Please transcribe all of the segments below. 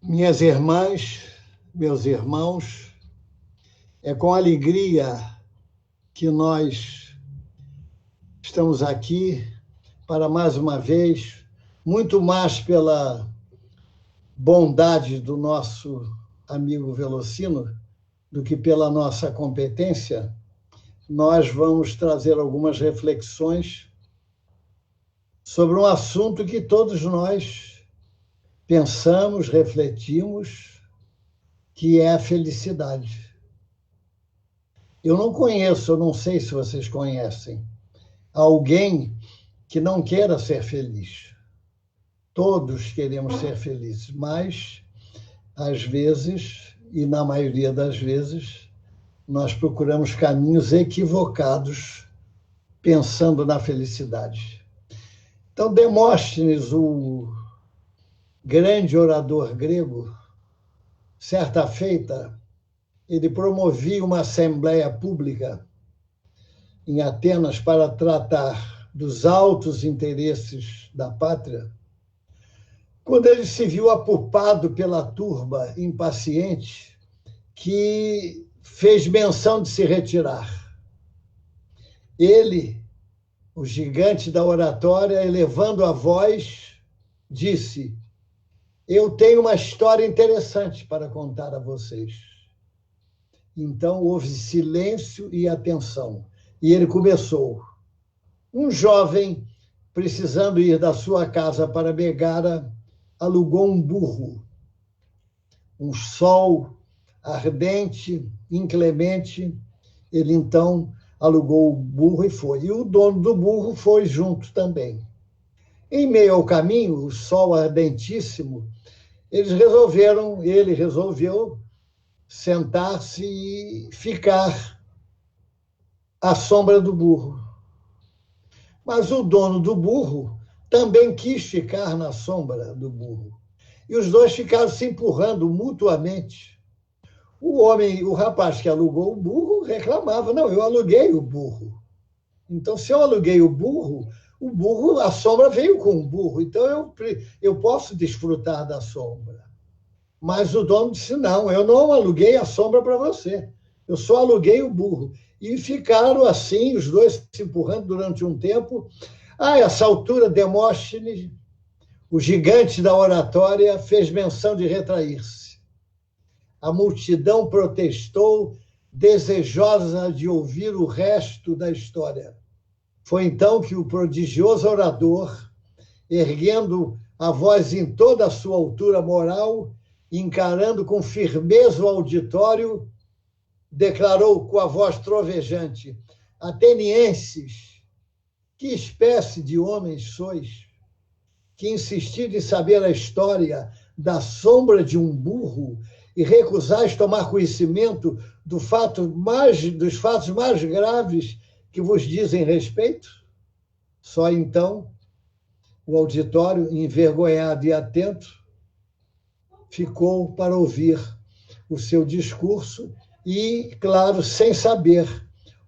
Minhas irmãs, meus irmãos, é com alegria que nós estamos aqui para mais uma vez, muito mais pela bondade do nosso amigo Velocino do que pela nossa competência, nós vamos trazer algumas reflexões sobre um assunto que todos nós pensamos, refletimos, que é a felicidade. Eu não sei se vocês conhecem, alguém que não queira ser feliz. Todos queremos ser felizes, mas, às vezes, e na maioria das vezes, nós procuramos caminhos equivocados pensando na felicidade. Então, Demóstenes, o grande orador grego, certa feita, ele promovia uma assembleia pública em Atenas para tratar dos altos interesses da pátria, quando ele se viu apupado pela turba impaciente que fez menção de se retirar. Ele, o gigante da oratória, elevando a voz, disse: "Eu tenho uma história interessante para contar a vocês." Então houve silêncio e atenção. E ele começou. Um jovem, precisando ir da sua casa para Megara, alugou um burro. Um sol ardente, inclemente, ele então alugou o burro e foi. E o dono do burro foi junto também. Em meio ao caminho, o sol ardentíssimo, ele resolveu sentar-se e ficar à sombra do burro. Mas o dono do burro também quis ficar na sombra do burro. E os dois ficaram se empurrando mutuamente. O rapaz que alugou o burro reclamava: "Não, eu aluguei o burro. Então, se eu aluguei o burro, a sombra veio com o burro. Então, eu posso desfrutar da sombra." Mas o dono disse: "Não, eu não aluguei a sombra para você. Eu só aluguei o burro." E ficaram assim, os dois se empurrando durante um tempo. A essa altura, Demóstenes, o gigante da oratória, fez menção de retrair-se. A multidão protestou, desejosa de ouvir o resto da história. Foi então que o prodigioso orador, erguendo a voz em toda a sua altura moral, encarando com firmeza o auditório, declarou com a voz trovejante: "Atenienses, que espécie de homens sois, que insistis em saber a história da sombra de um burro e recusais tomar conhecimento dos fatos mais graves que vos dizem respeito?" Só então, o auditório, envergonhado e atento, ficou para ouvir o seu discurso e, claro, sem saber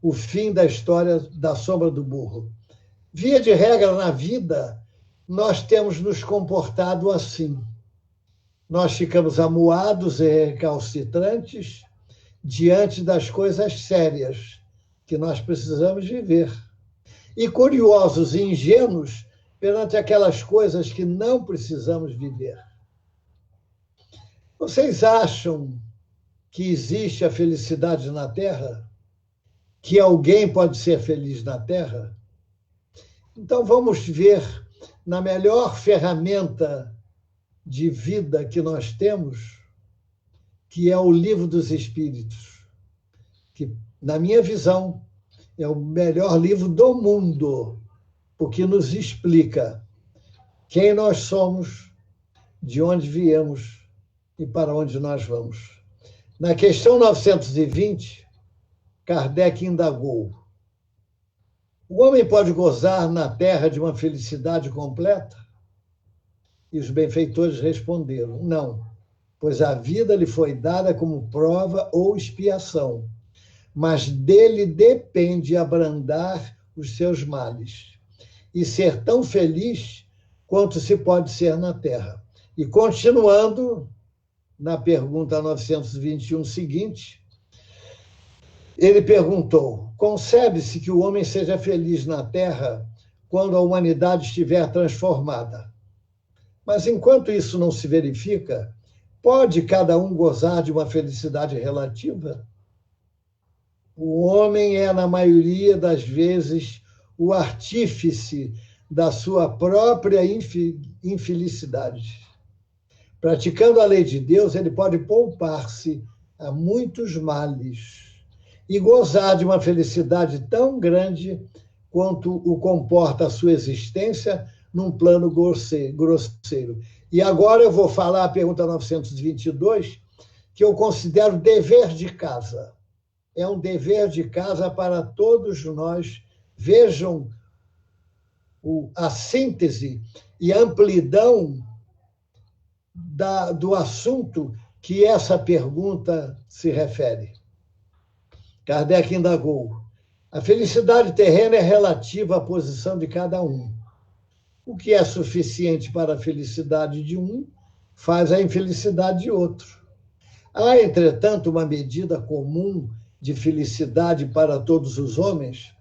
o fim da história da sombra do burro. Via de regra, na vida, nós temos nos comportado assim. Nós ficamos amuados e recalcitrantes diante das coisas sérias que nós precisamos viver. E curiosos e ingênuos perante aquelas coisas que não precisamos viver. Vocês acham que existe a felicidade na Terra? Que alguém pode ser feliz na Terra? Então vamos ver na melhor ferramenta de vida que nós temos, que é o Livro dos Espíritos, que, na minha visão, é o melhor livro do mundo, porque nos explica quem nós somos, de onde viemos e para onde nós vamos. Na questão 920, Kardec indagou: "O homem pode gozar na Terra de uma felicidade completa?" E os benfeitores responderam: "Não, pois a vida lhe foi dada como prova ou expiação, mas dele depende abrandar os seus males e ser tão feliz quanto se pode ser na Terra." E continuando, na pergunta 921 seguinte, ele perguntou: concebe-se que o homem seja feliz na Terra quando a humanidade estiver transformada? Mas enquanto isso não se verifica, pode cada um gozar de uma felicidade relativa? O homem é, na maioria das vezes, o artífice da sua própria infelicidade. Praticando a lei de Deus, ele pode poupar-se a muitos males e gozar de uma felicidade tão grande quanto o comporta a sua existência num plano grosseiro. E agora eu vou falar a pergunta 922, que eu considero dever de casa. É um dever de casa para todos nós. Vejam a síntese e a amplidão do assunto que essa pergunta se refere. Kardec indagou: a felicidade terrena é relativa à posição de cada um. O que é suficiente para a felicidade de um faz a infelicidade de outro. Há, entretanto, uma medida comum de felicidade para todos os homens?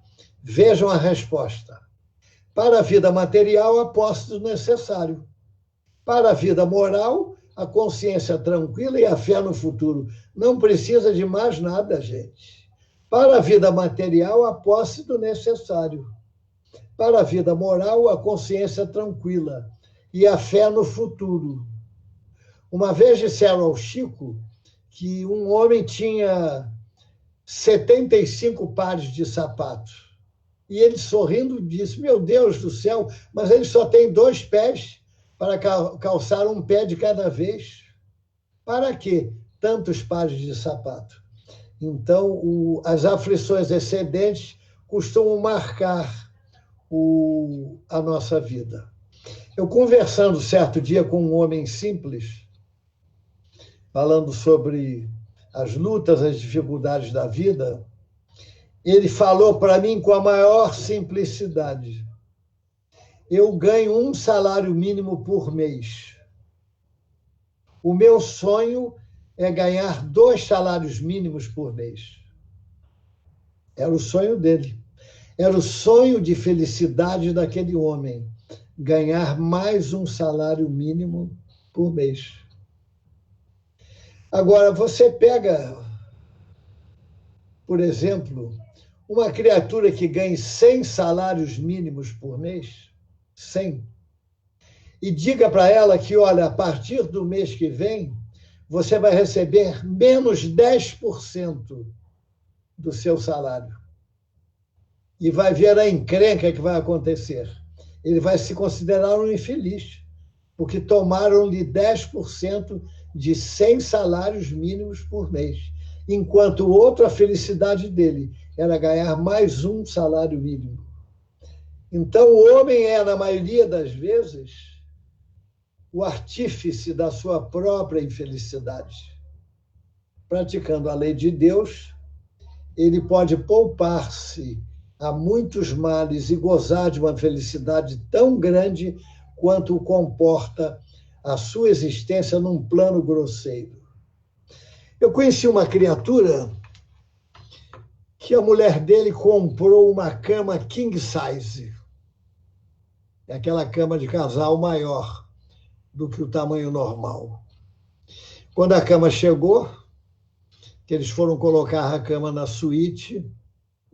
Vejam a resposta. Para a vida material, a posse do necessário. Para a vida moral, a consciência tranquila e a fé no futuro. Não precisa de mais nada, gente. Para a vida material, a posse do necessário. Para a vida moral, a consciência tranquila e a fé no futuro. Uma vez disseram ao Chico que um homem tinha 75 pares de sapatos. E ele, sorrindo, disse: meu Deus do céu, mas ele só tem 2 pés para calçar um pé de cada vez. Para que tantos pares de sapato? Então, as aflições excedentes costumam marcar a nossa vida. Eu, conversando certo dia com um homem simples, falando sobre as lutas, as dificuldades da vida, ele falou para mim com a maior simplicidade: eu ganho 1 salário mínimo por mês. O meu sonho é ganhar 2 salários mínimos por mês. Era o sonho dele. Era o sonho de felicidade daquele homem, ganhar mais 1 salário mínimo por mês. Agora, você pega, por exemplo, uma criatura que ganhe 100 salários mínimos por mês, 100, e diga para ela que, olha, a partir do mês que vem, você vai receber menos 10% do seu salário. E vai ver a encrenca que vai acontecer. Ele vai se considerar um infeliz, porque tomaram-lhe 10% de 100 salários mínimos por mês, enquanto o outro, a felicidade dele era ganhar mais 1 salário mínimo. Então, o homem é, na maioria das vezes, o artífice da sua própria infelicidade. Praticando a lei de Deus, ele pode poupar-se a muitos males e gozar de uma felicidade tão grande quanto comporta a sua existência num plano grosseiro. Eu conheci uma criatura que a mulher dele comprou uma cama king size, aquela cama de casal maior do que o tamanho normal. Quando a cama chegou, que eles foram colocar a cama na suíte,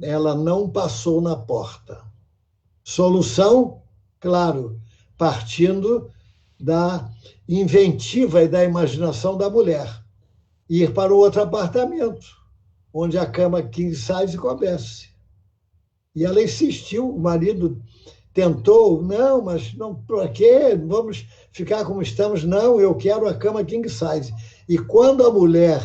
ela não passou na porta. Solução? Claro, partindo da inventiva e da imaginação da mulher. Ir para o outro apartamento, onde a cama king size coubesse. E ela insistiu, o marido tentou: não, mas não, para quê? Vamos ficar como estamos. Não, eu quero a cama king size. E quando a mulher...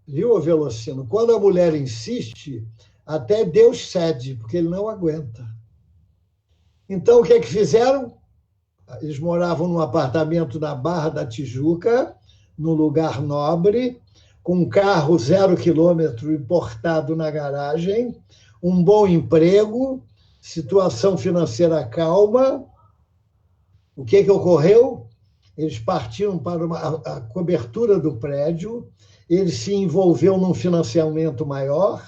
Viu, Velocino? Quando a mulher insiste, até Deus cede, porque ele não aguenta. Então, o que é que fizeram? Eles moravam num apartamento na Barra da Tijuca, num lugar nobre, com um carro 0 quilômetro importado na garagem, um bom emprego, situação financeira calma. O que é que ocorreu? Eles partiram para a cobertura do prédio, ele se envolveu num financiamento maior.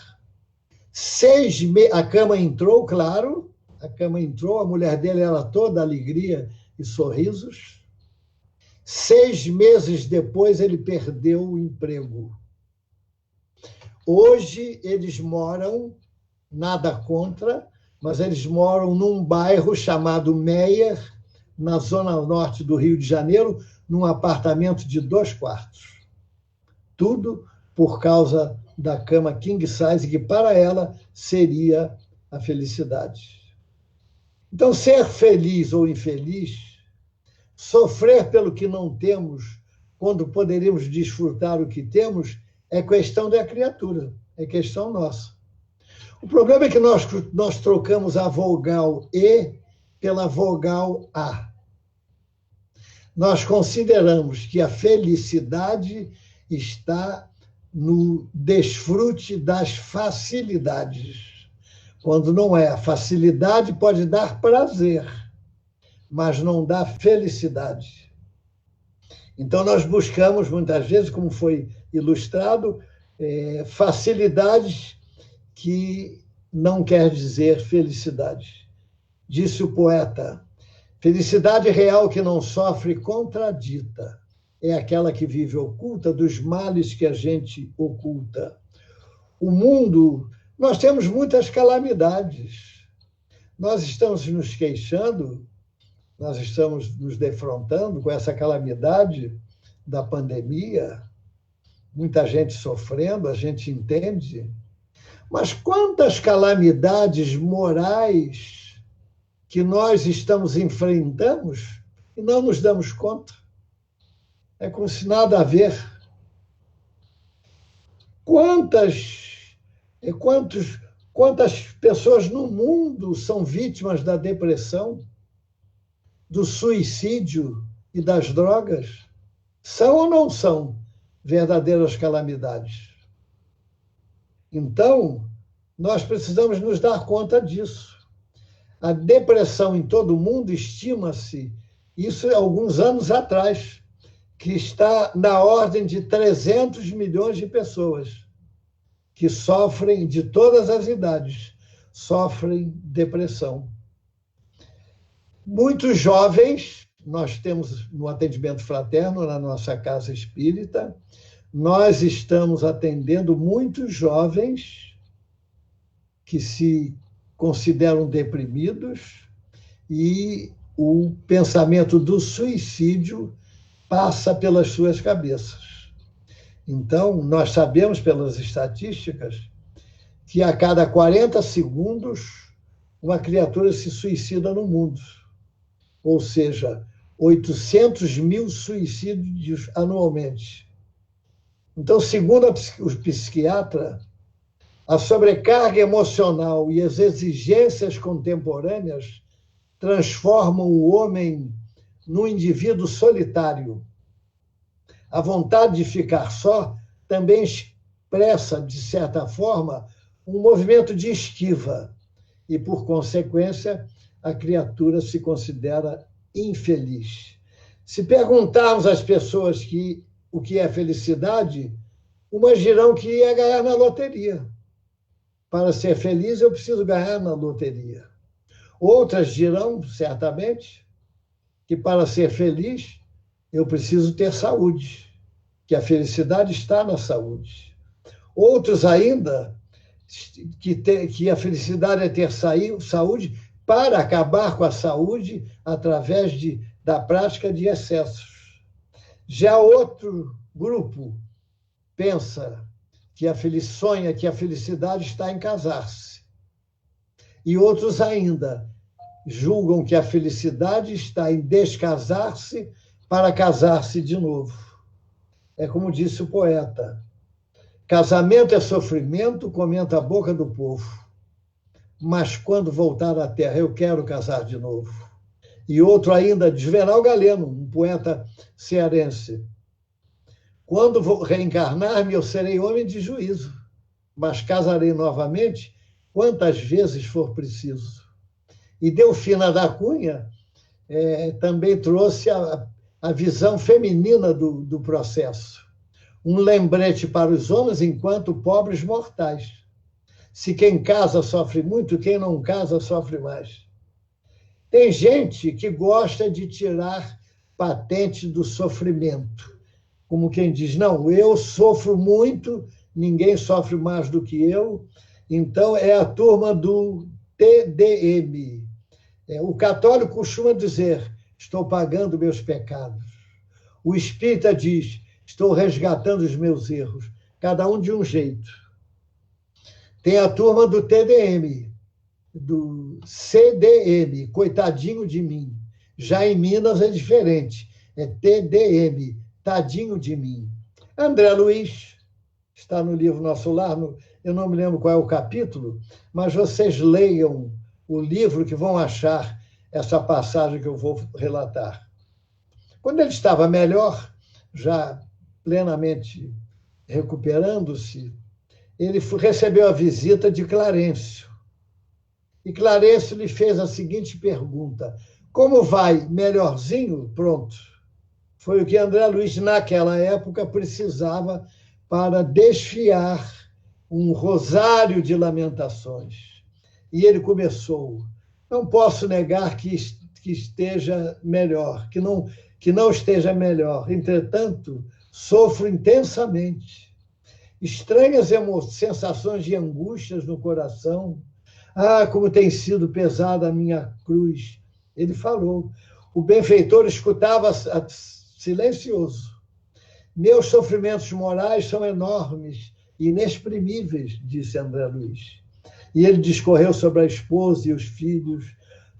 A cama entrou, claro, a cama entrou, a mulher dele era toda alegria e sorrisos. 6 meses depois, ele perdeu o emprego. Hoje, eles moram, nada contra, mas eles moram num bairro chamado Meier, na zona norte do Rio de Janeiro, num apartamento de 2 quartos. Tudo por causa da cama king size, que para ela seria a felicidade. Então, ser feliz ou infeliz, sofrer pelo que não temos, quando poderíamos desfrutar o que temos, é questão da criatura, é questão nossa. O problema é que nós trocamos a vogal E pela vogal A. Nós consideramos que a felicidade está no desfrute das facilidades, quando não é. A facilidade pode dar prazer, mas não dá felicidade. Então, nós buscamos, muitas vezes, como foi ilustrado, facilidades que não quer dizer felicidade. Disse o poeta: felicidade real que não sofre contradita é aquela que vive oculta dos males que a gente oculta. O mundo, nós temos muitas calamidades. Nós estamos nos queixando, nós estamos nos defrontando com essa calamidade da pandemia, muita gente sofrendo, a gente entende. Mas quantas calamidades morais que nós estamos enfrentando e não nos damos conta? É como se nada a ver. Quantas pessoas no mundo são vítimas da depressão, do suicídio e das drogas? São ou não são verdadeiras calamidades? Então, nós precisamos nos dar conta disso. A depressão em todo o mundo, estima-se, isso há alguns anos atrás, que está na ordem de 300 milhões de pessoas que sofrem, de todas as idades, sofrem depressão. Muitos jovens, nós temos no atendimento fraterno, na nossa casa espírita, nós estamos atendendo muitos jovens que se consideram deprimidos e o pensamento do suicídio passa pelas suas cabeças. Então, nós sabemos pelas estatísticas que a cada 40 segundos uma criatura se suicida no mundo. Ou seja, 800 mil suicídios anualmente. Então, segundo o psiquiatra, a sobrecarga emocional e as exigências contemporâneas transformam o homem num indivíduo solitário. A vontade de ficar só também expressa, de certa forma, um movimento de esquiva e, por consequência, a criatura se considera infeliz. Se perguntarmos às pessoas o que é felicidade, umas dirão que é ganhar na loteria. Para ser feliz, eu preciso ganhar na loteria. Outras dirão, certamente, que para ser feliz, eu preciso ter saúde, que a felicidade está na saúde. Outros ainda, que a felicidade é ter saúde para acabar com a saúde através da prática de excessos. Já outro grupo sonha que a felicidade está em casar-se. E outros ainda julgam que a felicidade está em descasar-se para casar-se de novo. É como disse o poeta: casamento é sofrimento, comenta a boca do povo. Mas quando voltar à terra, eu quero casar de novo. E outro ainda, Desveral Galeno, um poeta cearense: quando vou reencarnar-me, eu serei homem de juízo, mas casarei novamente quantas vezes for preciso. E Delfina da Cunha também trouxe a a visão feminina do processo. Um lembrete para os homens enquanto pobres mortais. Se quem casa sofre muito, quem não casa sofre mais. Tem gente que gosta de tirar patente do sofrimento. Como quem diz, não, eu sofro muito, ninguém sofre mais do que eu. Então, é a turma do TDM. O católico costuma dizer, estou pagando meus pecados. O espírita diz, estou resgatando os meus erros. Cada um de um jeito. Tem a turma do TDM, do CDM, coitadinho de mim. Já em Minas é diferente. É TDM, tadinho de mim. André Luiz, está no livro Nosso Lar, eu não me lembro qual é o capítulo, mas vocês leiam o livro que vão achar essa passagem que eu vou relatar. Quando ele estava melhor, já plenamente recuperando-se, ele recebeu a visita de Clarencio. E Clarencio lhe fez a seguinte pergunta: como vai? Melhorzinho? Pronto. Foi o que André Luiz, naquela época, precisava para desfiar um rosário de lamentações. E ele começou: não posso negar que esteja melhor, que não esteja melhor. Entretanto, sofro intensamente. Estranhas sensações de angústias no coração. Ah, como tem sido pesada a minha cruz. Ele falou. O benfeitor escutava silencioso. Meus sofrimentos morais são enormes, inexprimíveis, disse André Luiz. E ele discorreu sobre a esposa e os filhos.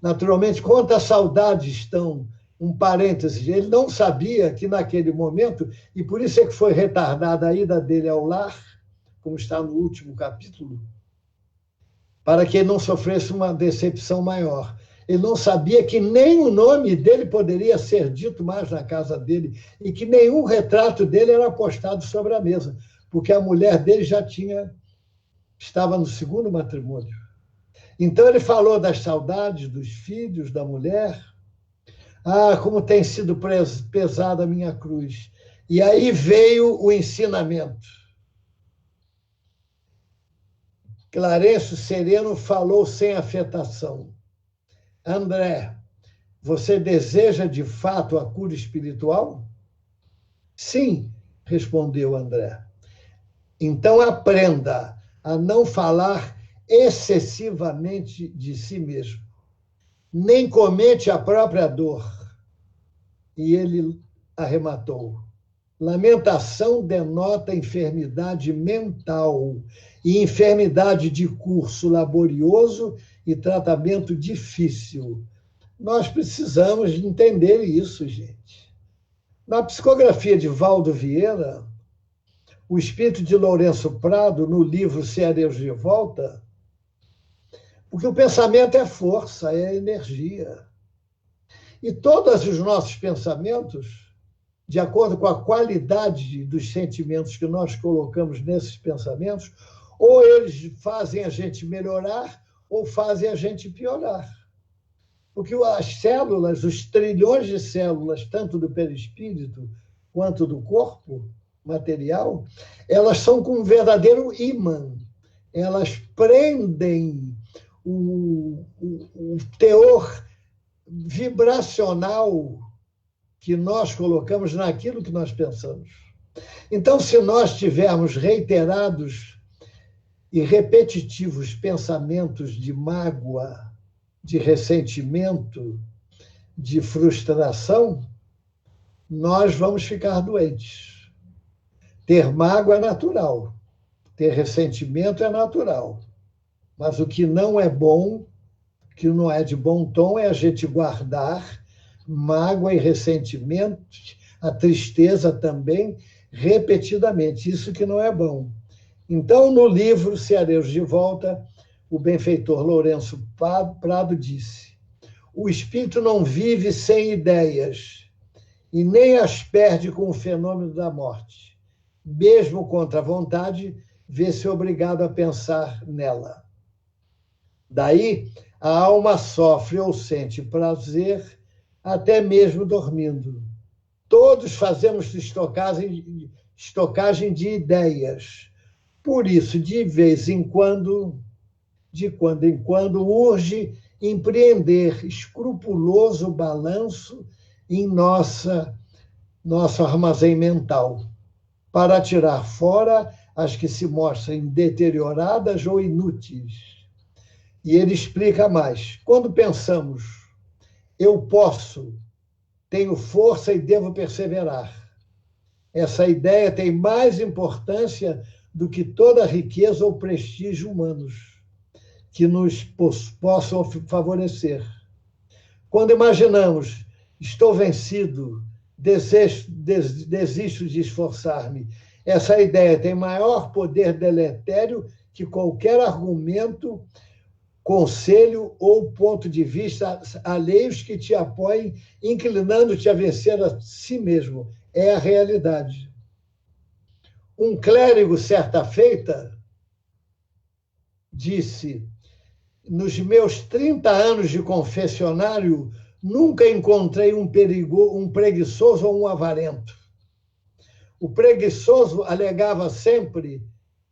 Naturalmente, quantas saudades estão. Um parênteses, ele não sabia que naquele momento, e por isso é que foi retardada a ida dele ao lar, como está no último capítulo, para que ele não sofresse uma decepção maior. Ele não sabia que nem o nome dele poderia ser dito mais na casa dele e que nenhum retrato dele era postado sobre a mesa, porque a mulher dele estava no segundo matrimônio. Então ele falou das saudades dos filhos, da mulher. Ah, como tem sido pesada a minha cruz. E aí veio o ensinamento. Clarencio sereno falou sem afetação. André, você deseja de fato a cura espiritual? Sim, respondeu André. Então aprenda a não falar excessivamente de si mesmo. Nem comente a própria dor. E ele arrematou. Lamentação denota enfermidade mental e enfermidade de curso laborioso e tratamento difícil. Nós precisamos entender isso, gente. Na psicografia de Valdo Vieira, o espírito de Lourenço Prado, no livro Se a Deus de Volta, porque o pensamento é força, é energia. E todos os nossos pensamentos, de acordo com a qualidade dos sentimentos que nós colocamos nesses pensamentos, ou eles fazem a gente melhorar, ou fazem a gente piorar. Porque as células, os trilhões de células, tanto do perispírito quanto do corpo material, elas são como um verdadeiro ímã. Elas prendem o teor vibracional que nós colocamos naquilo que nós pensamos. Então, se nós tivermos reiterados e repetitivos pensamentos de mágoa, de ressentimento, de frustração, nós vamos ficar doentes. Ter mágoa é natural, ter ressentimento é natural, mas o que não é bom, que não é de bom tom, é a gente guardar mágoa e ressentimento, a tristeza também, repetidamente. Isso que não é bom. Então, no livro Se a Deus de Volta, o benfeitor Lourenço Prado disse: o espírito não vive sem ideias e nem as perde com o fenômeno da morte. Mesmo contra a vontade, vê-se obrigado a pensar nela. Daí, a alma sofre ou sente prazer até mesmo dormindo. todos fazemos estocagem de ideias. Por isso, de quando em quando, urge empreender escrupuloso balanço em nosso armazém mental, para tirar fora as que se mostrem deterioradas ou inúteis. E ele explica mais. Quando pensamos, eu posso, tenho força e devo perseverar, essa ideia tem mais importância do que toda a riqueza ou prestígio humanos que nos possam favorecer. Quando imaginamos, estou vencido, desisto de esforçar-me, essa ideia tem maior poder deletério que qualquer argumento, conselho ou ponto de vista alheios que te apoiem, inclinando-te a vencer a si mesmo. É a realidade. Um clérigo, certa feita, disse: nos meus 30 anos de confessionário, nunca encontrei um preguiçoso ou um avarento. O preguiçoso alegava sempre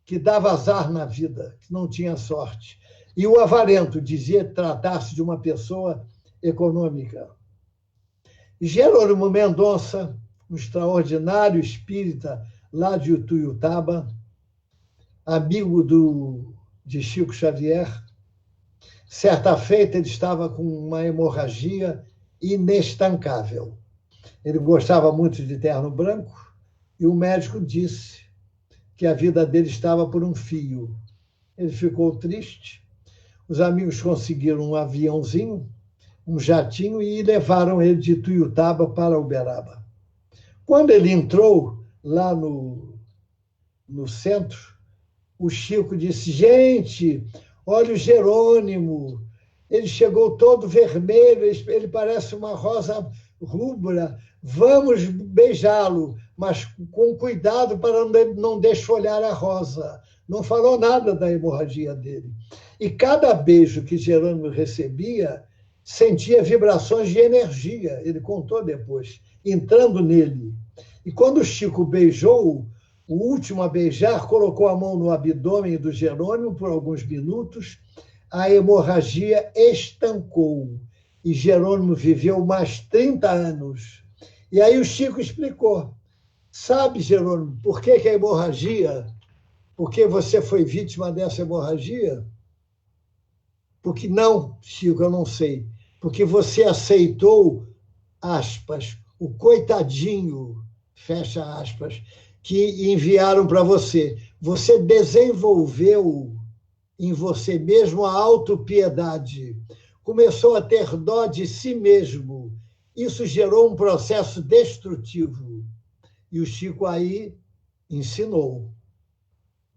que dava azar na vida, que não tinha sorte. E o avarento dizia tratar-se de uma pessoa econômica. Jerônimo Mendonça, um extraordinário espírita lá de Utuiutaba, amigo de Chico Xavier, certa feita ele estava com uma hemorragia inestancável. Ele gostava muito de terno branco e o médico disse que a vida dele estava por um fio. Ele ficou triste. Os amigos conseguiram um aviãozinho, um jatinho, e levaram ele de Tuiutaba para Uberaba. Quando ele entrou lá no centro, o Chico disse: gente, olha o Jerônimo, ele chegou todo vermelho, ele parece uma rosa rubra, vamos beijá-lo, mas com cuidado para não desfolhar a rosa. Não falou nada da hemorragia dele. E cada beijo que Jerônimo recebia, sentia vibrações de energia, ele contou depois, entrando nele. E quando o Chico beijou, o último a beijar, colocou a mão no abdômen do Jerônimo por alguns minutos, a hemorragia estancou e Jerônimo viveu mais 30 anos. E aí o Chico explicou: sabe, Jerônimo, por que a hemorragia, por que você foi vítima dessa hemorragia? Porque não, Chico, eu não sei. Porque você aceitou, aspas, o coitadinho, fecha aspas, que enviaram para você. Você desenvolveu em você mesmo a autopiedade. Começou a ter dó de si mesmo. Isso gerou um processo destrutivo. E o Chico aí ensinou.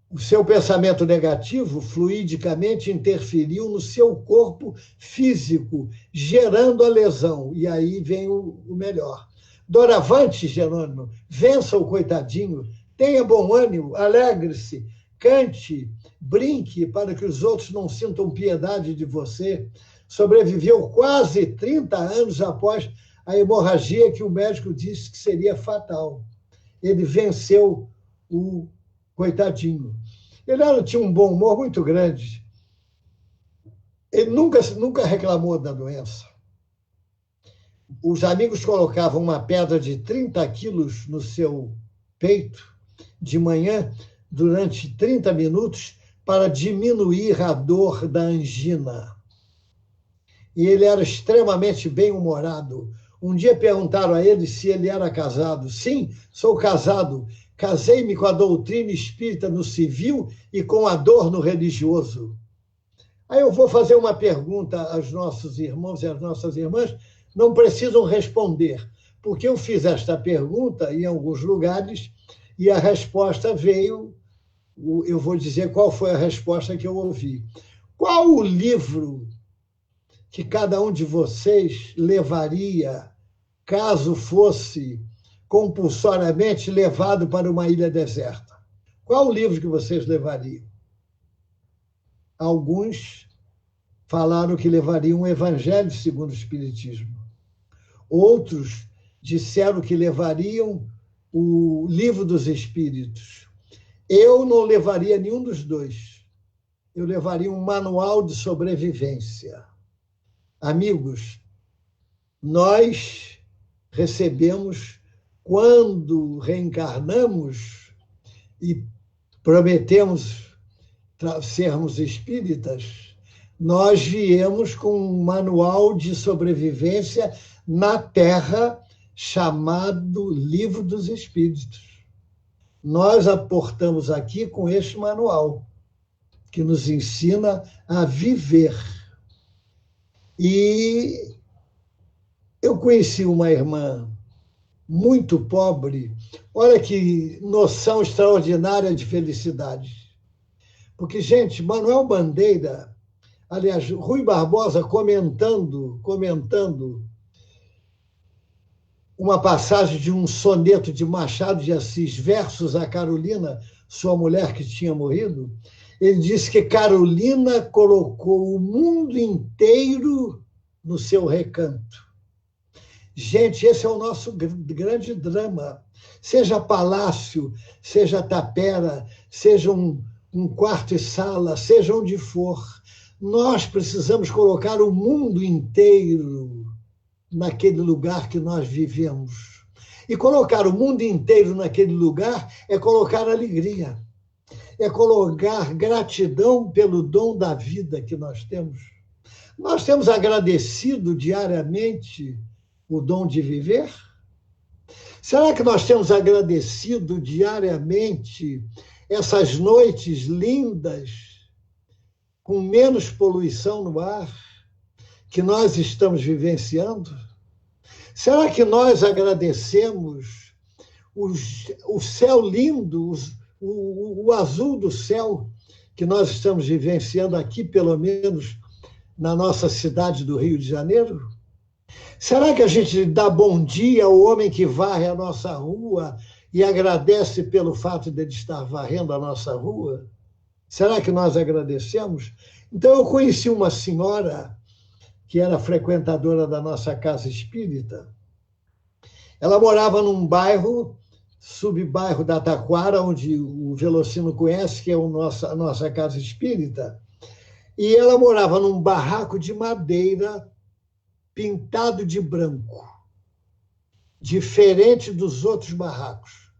O seu pensamento negativo fluidicamente interferiu no seu corpo físico, gerando a lesão. E aí vem o melhor. Doravante, Jerônimo, vença o coitadinho, tenha bom ânimo, alegre-se, cante, brinque para que os outros não sintam piedade de você. Sobreviveu quase 30 anos após a hemorragia que o médico disse que seria fatal. Ele venceu o coitadinho. Ele tinha um bom humor muito grande. Ele nunca reclamou da doença. Os amigos colocavam uma pedra de 30 quilos no seu peito de manhã durante 30 minutos para diminuir a dor da angina. E ele era extremamente bem-humorado. Um dia perguntaram a ele se ele era casado. Sim, sou casado. Casei-me com a doutrina espírita no civil e com a dor no religioso. Aí eu vou fazer uma pergunta aos nossos irmãos e às nossas irmãs, não precisam responder, porque eu fiz esta pergunta em alguns lugares e a resposta veio, eu vou dizer qual foi a resposta que eu ouvi. Qual o livro que cada um de vocês levaria caso fosse compulsoriamente levado para uma ilha deserta? Qual o livro que vocês levariam? Alguns falaram que levariam o Evangelho segundo o Espiritismo. Outros disseram que levariam o Livro dos Espíritos. Eu não levaria nenhum dos dois. Eu levaria um manual de sobrevivência. Amigos, nós recebemos, quando reencarnamos e prometemos sermos espíritas, nós viemos com um manual de sobrevivência na Terra chamado Livro dos Espíritos. Nós aportamos aqui com este manual, que nos ensina a viver. E eu conheci uma irmã muito pobre, olha que noção extraordinária de felicidade. Porque, gente, Manuel Bandeira, aliás, Rui Barbosa comentando uma passagem de um soneto de Machado de Assis, versus a Carolina, sua mulher que tinha morrido, ele disse que Carolina colocou o mundo inteiro no seu recanto. Gente, esse é o nosso grande drama. Seja palácio, seja tapera, seja um quarto e sala, seja onde for, nós precisamos colocar o mundo inteiro naquele lugar que nós vivemos. E colocar o mundo inteiro naquele lugar é colocar alegria, é colocar gratidão pelo dom da vida que nós temos. Nós temos agradecido diariamente o dom de viver? Será que nós temos agradecido diariamente essas noites lindas, com menos poluição no ar, que nós estamos vivenciando? Será que nós agradecemos o céu lindo, o azul do céu que nós estamos vivenciando aqui, pelo menos na nossa cidade do Rio de Janeiro? Será que a gente dá bom dia ao homem que varre a nossa rua e agradece pelo fato de ele estar varrendo a nossa rua? Será que nós agradecemos? Então, eu conheci uma senhora que era frequentadora da nossa casa espírita. Ela morava num bairro, subbairro da Taquara, onde o Velocino conhece, que é a nossa casa espírita, e ela morava num barraco de madeira pintado de branco, diferente dos outros barracos.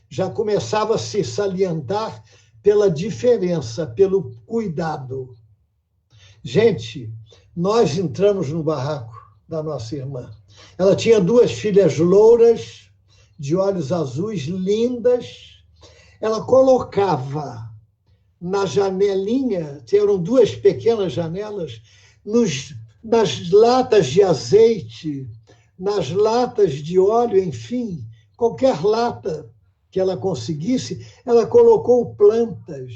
Já começava a se salientar pela diferença, pelo cuidado. Gente, nós entramos no barraco da nossa irmã. Ela tinha 2 filhas louras, de olhos azuis, lindas. Ela colocava na janelinha, eram 2 pequenas janelas, nas latas de azeite, nas latas de óleo, enfim, qualquer lata que ela conseguisse, ela colocou plantas.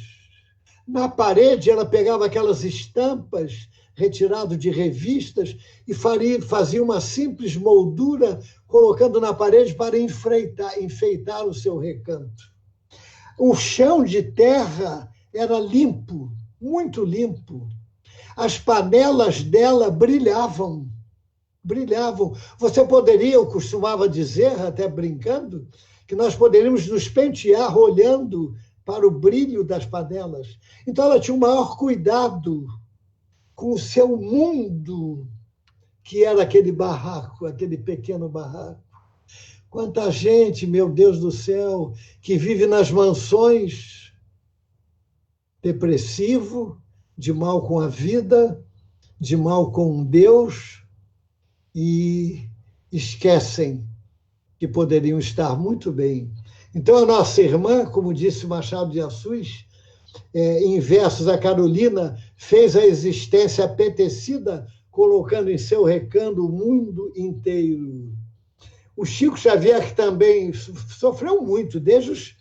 Na parede, ela pegava aquelas estampas retiradas de revistas e fazia uma simples moldura, colocando na parede para enfeitar o seu recanto. O chão de terra era limpo, muito limpo. As panelas dela brilhavam. Você poderia, eu costumava dizer, até brincando, que nós poderíamos nos pentear olhando para o brilho das panelas. Então, ela tinha o maior cuidado com o seu mundo, que era aquele barraco, aquele pequeno barraco. Quanta gente, meu Deus do céu, que vive nas mansões, depressivo, de mal com a vida, de mal com Deus, e esquecem que poderiam estar muito bem. Então, a nossa irmã, como disse Machado de Assis, em versos a Carolina, fez a existência apetecida, colocando em seu recanto o mundo inteiro. O Chico Xavier, que também sofreu muito, desde os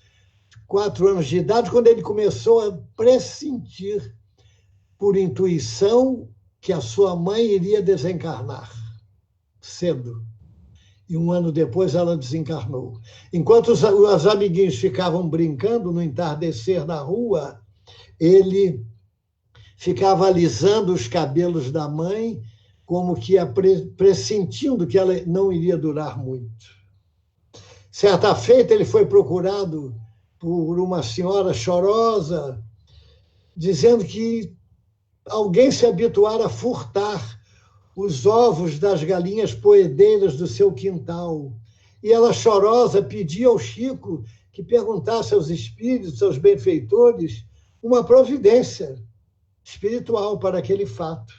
4 anos de idade, quando ele começou a pressentir, por intuição, que a sua mãe iria desencarnar cedo. E 1 ano depois ela desencarnou. Enquanto os amiguinhos ficavam brincando no entardecer na rua, ele ficava alisando os cabelos da mãe, como que pressentindo que ela não iria durar muito. Certa feita, ele foi procurado por uma senhora chorosa, dizendo que alguém se habituara a furtar os ovos das galinhas poedeiras do seu quintal. E ela, chorosa, pedia ao Chico que perguntasse aos espíritos, aos benfeitores, uma providência espiritual para aquele fato.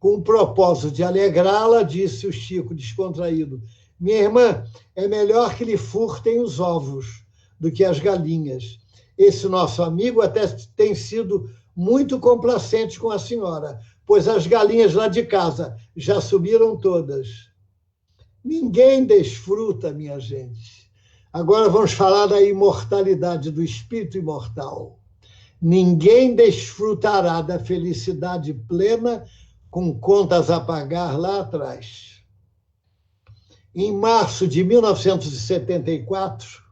Com o propósito de alegrá-la, disse o Chico, descontraído: minha irmã, é melhor que lhe furtem os ovos do que as galinhas. Esse nosso amigo até tem sido muito complacente com a senhora, pois as galinhas lá de casa já subiram todas. Ninguém desfruta, minha gente. Agora vamos falar da imortalidade, do espírito imortal. Ninguém desfrutará da felicidade plena com contas a pagar lá atrás. Em março de 1974,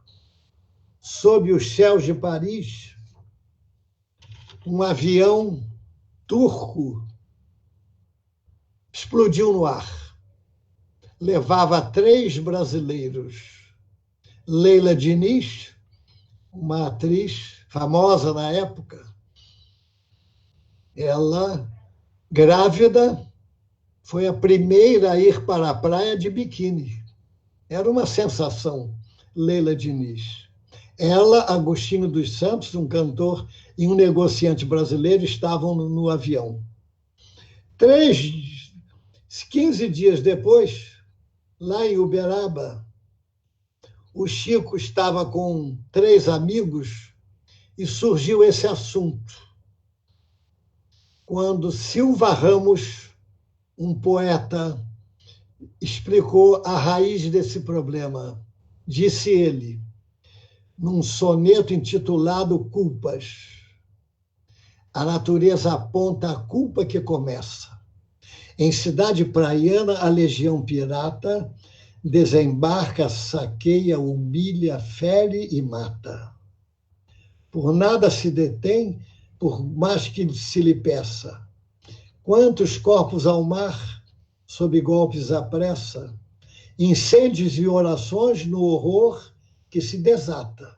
sob os céus de Paris, um avião turco explodiu no ar. Levava 3 brasileiros. Leila Diniz, uma atriz famosa na época, ela, grávida, foi a primeira a ir para a praia de biquíni. Era uma sensação, Leila Diniz. Ela, Agostinho dos Santos, um cantor e um negociante brasileiro, estavam no avião. 15 dias depois, lá em Uberaba, o Chico estava com 3 amigos e surgiu esse assunto. Quando Silva Ramos, um poeta, explicou a raiz desse problema. Disse ele, num soneto intitulado Culpas: a natureza aponta a culpa que começa. Em cidade praiana, a legião pirata desembarca, saqueia, humilha, fere e mata. Por nada se detém, por mais que se lhe peça. Quantos corpos ao mar, sob golpes à pressa, incêndios e orações no horror que se desata.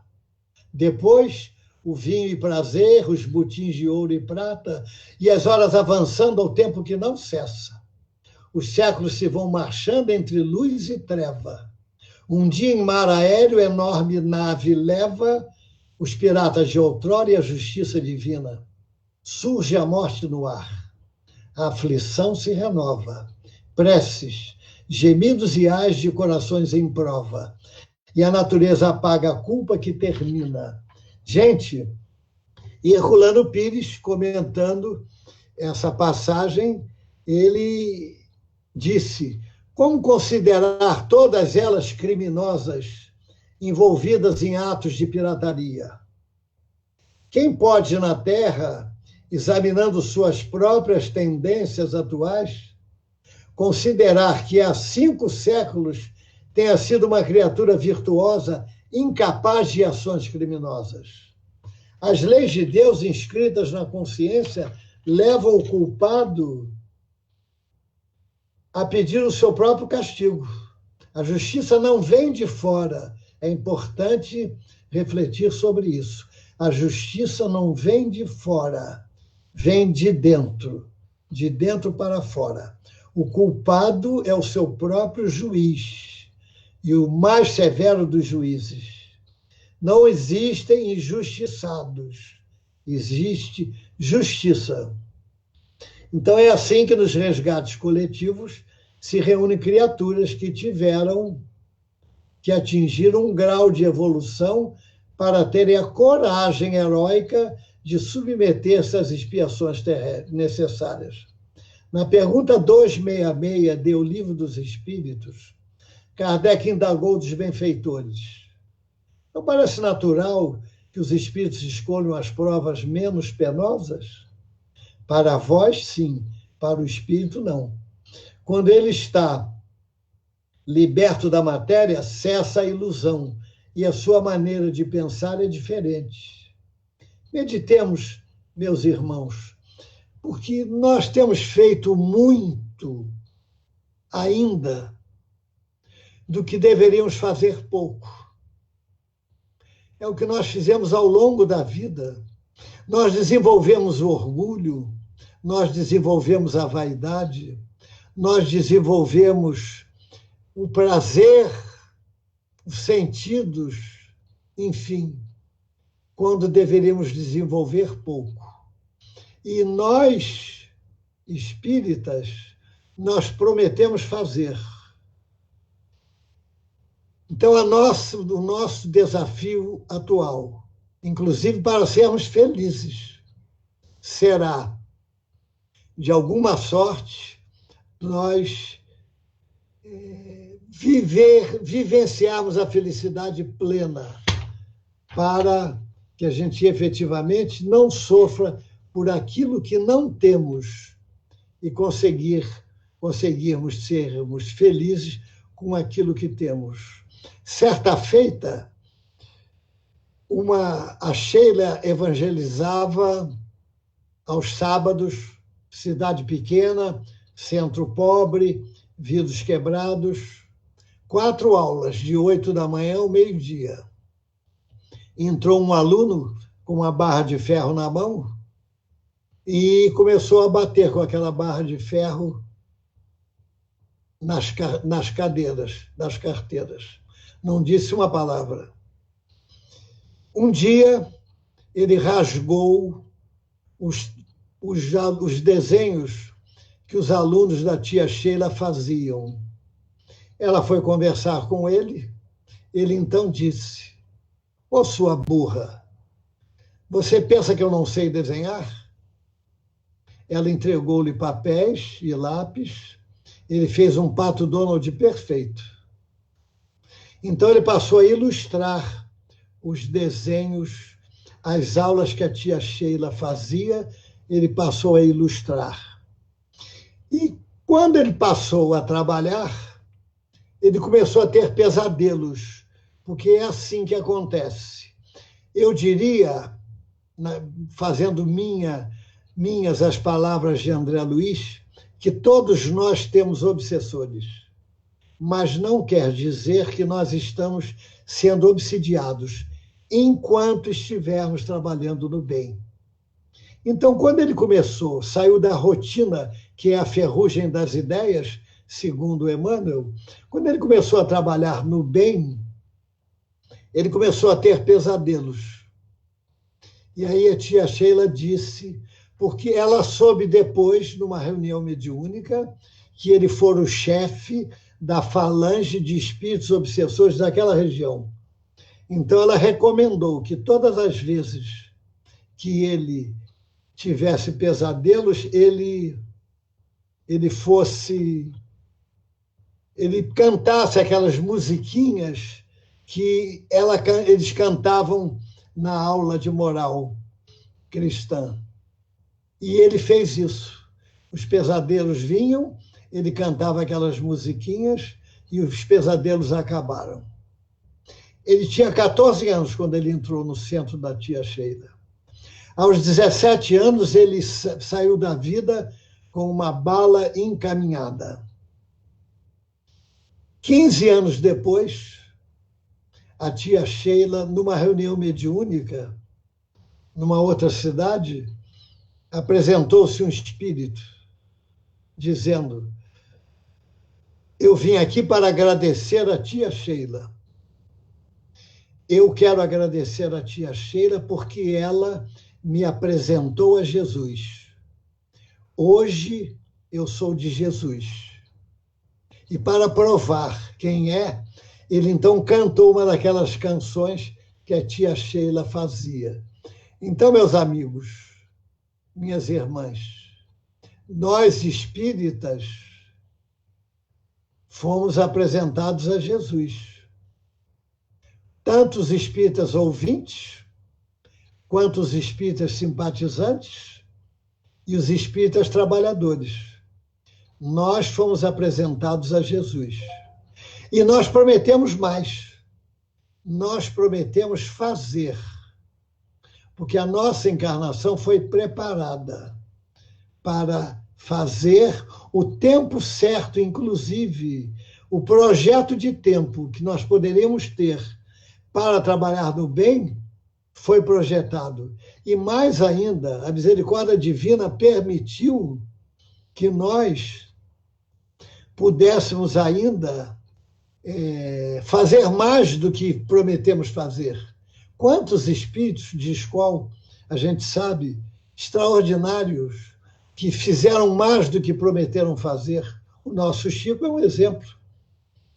Depois, o vinho e prazer, os botins de ouro e prata, e as horas avançando ao tempo que não cessa. Os séculos se vão marchando entre luz e treva. Um dia em mar aéreo, enorme nave leva os piratas de outrora e a justiça divina. Surge a morte no ar. A aflição se renova. Preces, gemidos e ais de corações em prova. E a natureza apaga a culpa que termina. Gente, e Herculano Pires, comentando essa passagem, ele disse: como considerar todas elas criminosas, envolvidas em atos de pirataria? Quem pode na Terra, examinando suas próprias tendências atuais, considerar que há 5 séculos tenha sido uma criatura virtuosa, incapaz de ações criminosas? As leis de Deus inscritas na consciência levam o culpado a pedir o seu próprio castigo. A justiça não vem de fora. É importante refletir sobre isso. A justiça não vem de fora, vem de dentro para fora. O culpado é o seu próprio juiz e o mais severo dos juízes. Não existem injustiçados, existe justiça. Então é assim que nos resgates coletivos se reúnem criaturas que atingiram um grau de evolução para terem a coragem heróica de submeter-se às expiações necessárias. Na pergunta 266 do Livro dos Espíritos, Kardec indagou dos benfeitores: não parece natural que os espíritos escolham as provas menos penosas? Para vós, sim, para o espírito, não. Quando ele está liberto da matéria, cessa a ilusão e a sua maneira de pensar é diferente. Meditemos, meus irmãos, porque nós temos feito muito ainda do que deveríamos fazer pouco. É o que nós fizemos ao longo da vida. Nós desenvolvemos o orgulho, nós desenvolvemos a vaidade, nós desenvolvemos o prazer, os sentidos, enfim, quando deveríamos desenvolver pouco. E nós, espíritas, nós prometemos fazer. Então, o nosso desafio atual, inclusive para sermos felizes, será, de alguma sorte, nós vivenciarmos a felicidade plena, para que a gente efetivamente não sofra por aquilo que não temos e conseguirmos sermos felizes com aquilo que temos. Certa feita, a Sheila evangelizava aos sábados, cidade pequena, centro pobre, vidros quebrados, 4 aulas, de 8 da manhã ao meio-dia. Entrou um aluno com uma barra de ferro na mão e começou a bater com aquela barra de ferro nas cadeiras, nas carteiras. Não disse uma palavra. Um dia, ele rasgou os desenhos que os alunos da tia Sheila faziam. Ela foi conversar com ele. Ele então disse: "Ô, sua burra, você pensa que eu não sei desenhar?" Ela entregou-lhe papéis e lápis. Ele fez um Pato Donald perfeito. Então ele passou a ilustrar os desenhos, as aulas que a tia Sheila fazia, ele passou a ilustrar. E quando ele passou a trabalhar, ele começou a ter pesadelos, porque é assim que acontece. Eu diria, fazendo minhas as palavras de André Luiz, que todos nós temos obsessores, mas não quer dizer que nós estamos sendo obsidiados enquanto estivermos trabalhando no bem. Então, quando ele saiu da rotina, que é a ferrugem das ideias, segundo Emmanuel, quando ele começou a trabalhar no bem, ele começou a ter pesadelos. E aí a tia Sheila disse, porque ela soube depois, numa reunião mediúnica, que ele fora o chefe da falange de espíritos obsessores daquela região. Então ela recomendou que todas as vezes que ele tivesse pesadelos, ele cantasse aquelas musiquinhas que eles cantavam na aula de moral cristã. E ele fez isso. Os pesadelos vinham, ele cantava aquelas musiquinhas e os pesadelos acabaram. Ele tinha 14 anos quando ele entrou no centro da tia Sheila. Aos 17 anos, ele saiu da vida com uma bala encaminhada. 15 anos depois, a tia Sheila, numa reunião mediúnica, numa outra cidade, apresentou-se um espírito, dizendo: "Eu vim aqui para agradecer a tia Sheila. Eu quero agradecer a tia Sheila porque ela me apresentou a Jesus. Hoje eu sou de Jesus." E para provar quem é, ele então cantou uma daquelas canções que a tia Sheila fazia. Então, meus amigos, minhas irmãs, nós espíritas fomos apresentados a Jesus. Tanto os espíritas ouvintes, quanto os espíritas simpatizantes e os espíritas trabalhadores. Nós fomos apresentados a Jesus. E nós prometemos mais. Nós prometemos fazer. Porque a nossa encarnação foi preparada para fazer o tempo certo, inclusive o projeto de tempo que nós poderíamos ter para trabalhar no bem, foi projetado. E mais ainda, a misericórdia divina permitiu que nós pudéssemos ainda fazer mais do que prometemos fazer. Quantos espíritos de escola a gente sabe, extraordinários, que fizeram mais do que prometeram fazer. O nosso Chico é um exemplo,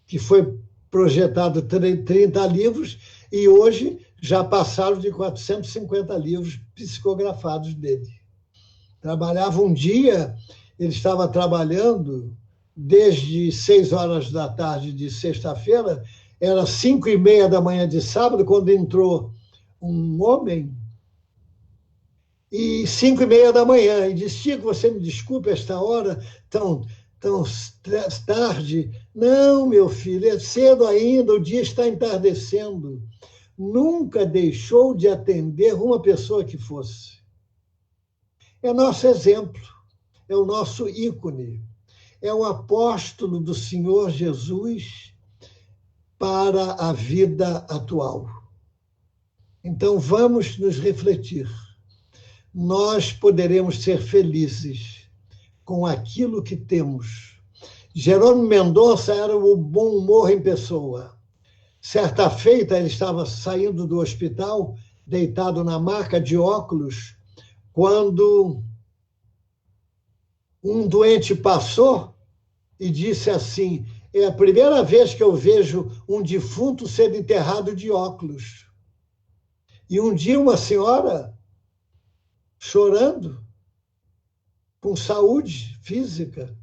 que foi projetado 30 livros e hoje já passaram de 450 livros psicografados dele. Trabalhava um dia, ele estava trabalhando desde 6 horas da tarde de sexta-feira, era 5h30 da manhã de sábado, quando entrou um homem, e 5h30 da manhã, e disse: Chico, você me desculpe esta hora tão tarde. Não, meu filho, é cedo ainda, o dia está entardecendo. Nunca deixou de atender uma pessoa que fosse. É nosso exemplo, é o nosso ícone, é o apóstolo do Senhor Jesus para a vida atual. Então, vamos nos refletir. Nós poderemos ser felizes com aquilo que temos. Jerônimo Mendonça era o bom humor em pessoa. Certa feita, ele estava saindo do hospital, deitado na maca de óculos, quando um doente passou e disse assim: é a primeira vez que eu vejo um defunto ser enterrado de óculos. E um dia uma senhora, chorando, com saúde física: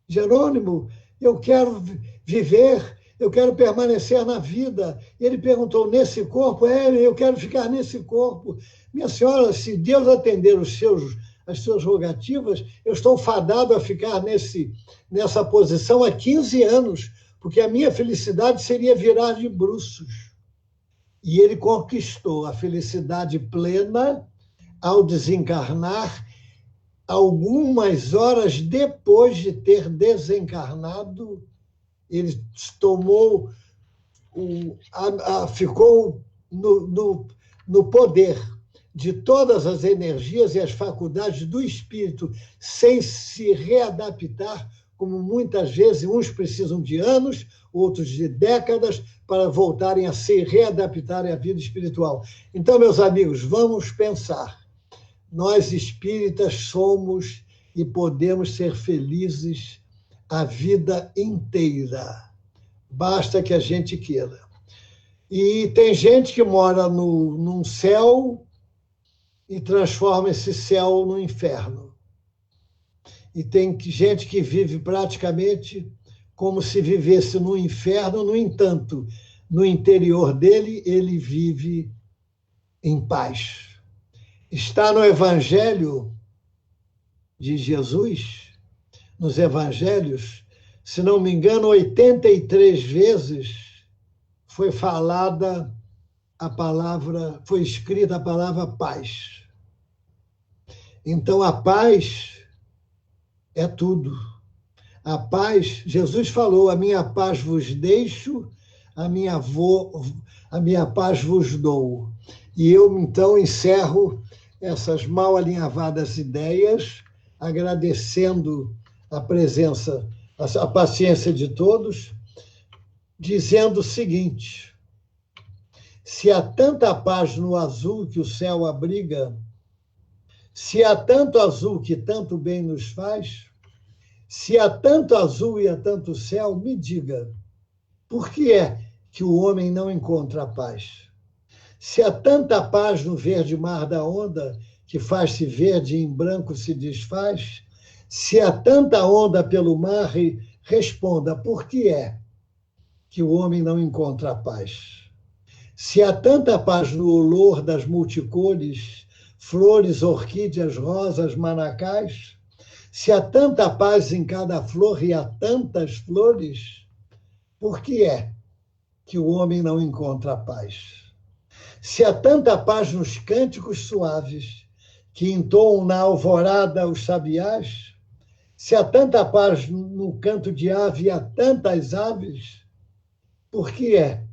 Jerônimo, eu quero viver, eu quero permanecer na vida. Ele perguntou: nesse corpo? Eu quero ficar nesse corpo. Minha senhora, se Deus atender as suas rogativas, eu estou fadado a ficar nessa posição há 15 anos, porque a minha felicidade seria virar de bruços. E ele conquistou a felicidade plena ao desencarnar, algumas horas depois de ter desencarnado. Ele tomou, ficou no poder de todas as energias e as faculdades do espírito, sem se readaptar, como muitas vezes uns precisam de anos, outros de décadas, para voltarem a se readaptarem à vida espiritual. Então, meus amigos, vamos pensar. Nós espíritas somos e podemos ser felizes a vida inteira. Basta que a gente queira. E tem gente que mora num céu e transforma esse céu no inferno. E tem gente que vive praticamente como se vivesse no inferno. No entanto, no interior dele, ele vive em paz. Está no Evangelho de Jesus, nos Evangelhos, se não me engano, 83 vezes foi falada a palavra, foi escrita a palavra paz. Então, a paz é tudo. A paz, Jesus falou: a minha paz vos deixo, a minha paz vos dou. E eu, então, encerro essas mal alinhavadas ideias, agradecendo a presença, a paciência de todos, dizendo o seguinte: se há tanta paz no azul que o céu abriga, se há tanto azul que tanto bem nos faz, se há tanto azul e há tanto céu, me diga, por que é que o homem não encontra a paz? Se há tanta paz no verde mar da onda, que faz-se verde e em branco se desfaz, se há tanta onda pelo mar, responda, por que é que o homem não encontra a paz? Se há tanta paz no olor das multicores, flores, orquídeas, rosas, manacais, se há tanta paz em cada flor e há tantas flores, por que é que o homem não encontra a paz? Se há tanta paz nos cânticos suaves que entoam na alvorada os sabiás, se há tanta paz no canto de ave e há tantas aves, por que é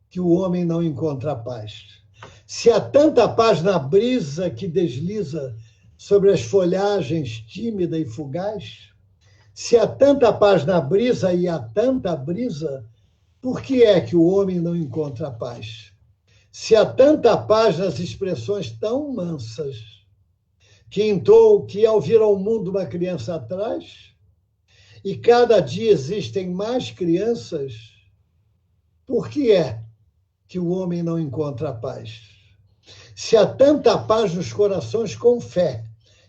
que que o homem não encontra paz? Se há tanta paz na brisa que desliza sobre as folhagens tímida e fugaz, se há tanta paz na brisa e há tanta brisa, por que é que o homem não encontra paz? Se há tanta paz nas expressões tão mansas, que ao vir ao mundo uma criança atrás, e cada dia existem mais crianças, por que é que o homem não encontra paz? Se há tanta paz nos corações com fé,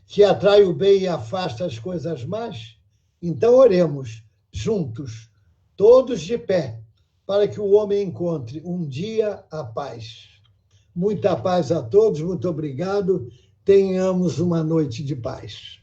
que atrai o bem e afasta as coisas más, então oremos juntos, todos de pé, para que o homem encontre um dia a paz. Muita paz a todos, muito obrigado. Tenhamos uma noite de paz.